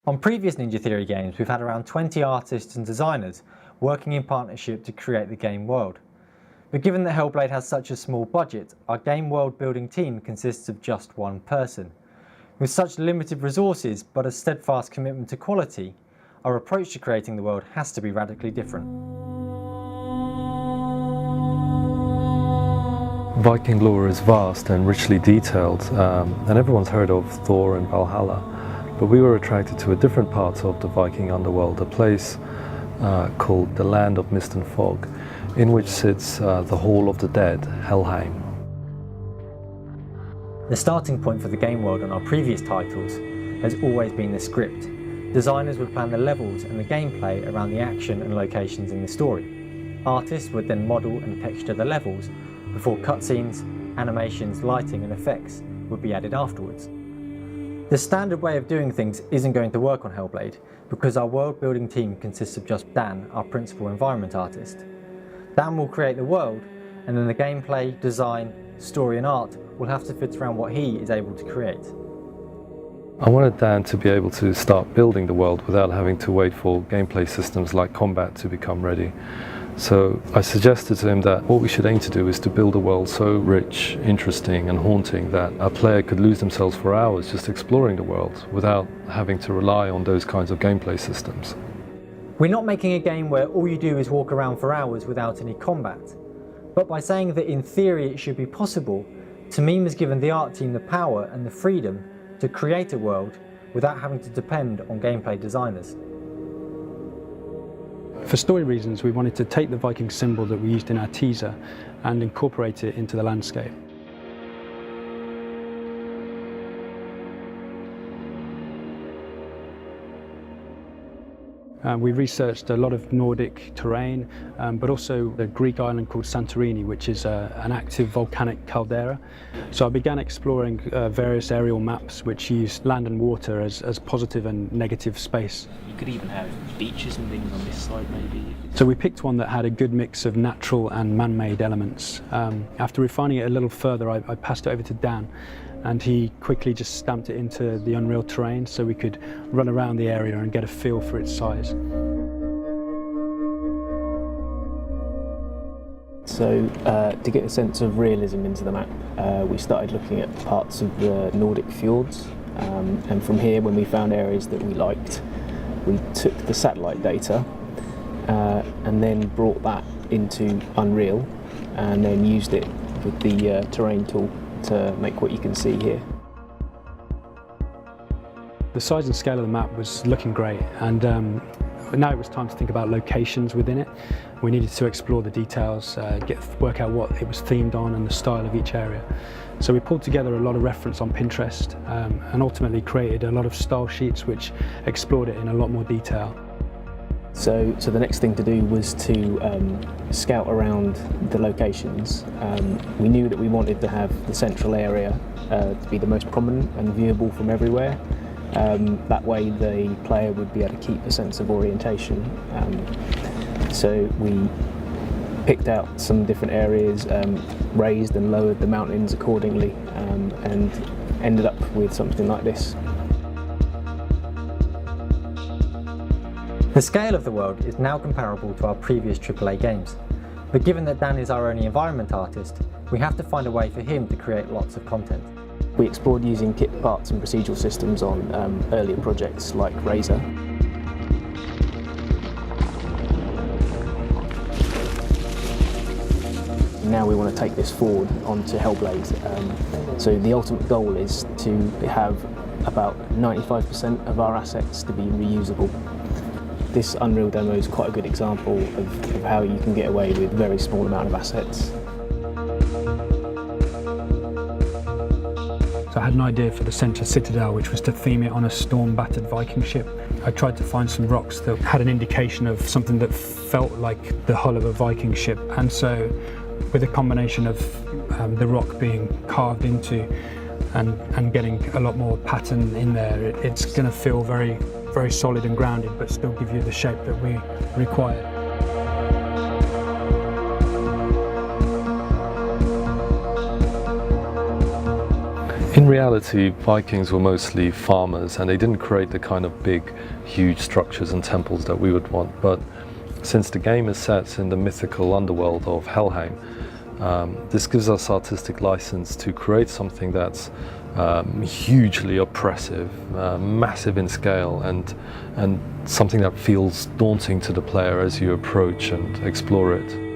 On previous Ninja Theory games, we've had around 20 artists and designers working in partnership to create the game world. But given that Hellblade has such a small budget, our game world building team consists of just one person. With such limited resources but a steadfast commitment to quality, our approach to creating the world has to be radically different. Viking lore is vast and richly detailed, and everyone's heard of Thor and Valhalla. But we were attracted to a different part of the Viking underworld, a place called the Land of Mist and Fog, in which sits the Hall of the Dead, Helheim. The starting point for the game world on our previous titles has always been the script. Designers would plan the levels and the gameplay around the action and locations in the story. Artists would then model and texture the levels before cutscenes, animations, lighting and effects would be added afterwards. The standard way of doing things isn't going to work on Hellblade because our world building team consists of just Dan, our principal environment artist. Dan will create the world, and then the gameplay, design, story and art will have to fit around what he is able to create. I wanted Dan to be able to start building the world without having to wait for gameplay systems like combat to become ready. So I suggested to him that what we should aim to do is to build a world so rich, interesting and haunting that a player could lose themselves for hours just exploring the world without having to rely on those kinds of gameplay systems. We're not making a game where all you do is walk around for hours without any combat. But by saying that in theory it should be possible, Tamim has given the art team the power and the freedom to create a world without having to depend on gameplay designers. For story reasons, we wanted to take the Viking symbol that we used in our teaser and incorporate it into the landscape. We researched a lot of Nordic terrain, but also a Greek island called Santorini, which is an active volcanic caldera. So I began exploring various aerial maps which use land and water as positive and negative space. You could even have beaches and things on this side maybe. So we picked one that had a good mix of natural and man-made elements. After refining it a little further, I passed it over to Dan, and he quickly just stamped it into the Unreal terrain so we could run around the area and get a feel for its size. So to get a sense of realism into the map, we started looking at parts of the Nordic fjords, and from here, when we found areas that we liked, we took the satellite data and then brought that into Unreal and then used it with the terrain tool to make what you can see here. The size and scale of the map was looking great, and now it was time to think about locations within it. We needed to explore the details, work out what it was themed on and the style of each area. So we pulled together a lot of reference on Pinterest and ultimately created a lot of style sheets which explored it in a lot more detail. So the next thing to do was to scout around the locations. We knew that we wanted to have the central area to be the most prominent and viewable from everywhere. That way the player would be able to keep a sense of orientation. So we picked out some different areas, raised and lowered the mountains accordingly, and ended up with something like this. The scale of the world is now comparable to our previous AAA games, but given that Dan is our only environment artist, we have to find a way for him to create lots of content. We explored using kit parts and procedural systems on earlier projects like Razor. Now we want to take this forward onto Hellblade. So the ultimate goal is to have about 95% of our assets to be reusable. This Unreal demo is quite a good example of how you can get away with a very small amount of assets. So I had an idea for the centre Citadel, which was to theme it on a storm-battered Viking ship. I tried to find some rocks that had an indication of something that felt like the hull of a Viking ship, and so with a combination of the rock being carved into and getting a lot more pattern in there, it's going to feel very solid and grounded, but still give you the shape that we require. In reality, Vikings were mostly farmers, and they didn't create the kind of big, huge structures and temples that we would want. But since the game is set in the mythical underworld of Helheim, this gives us artistic license to create something that's hugely oppressive, massive in scale, and something that feels daunting to the player as you approach and explore it.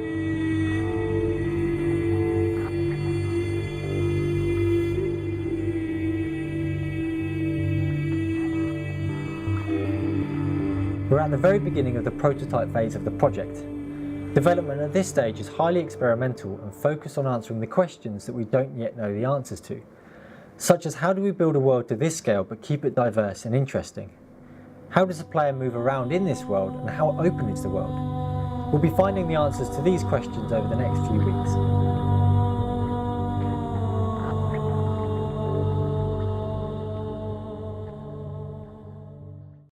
We're at the very beginning of the prototype phase of the project. Development at this stage is highly experimental and focused on answering the questions that we don't yet know the answers to, such as how do we build a world to this scale but keep it diverse and interesting? How does the player move around in this world, and how open is the world? We'll be finding the answers to these questions over the next few weeks.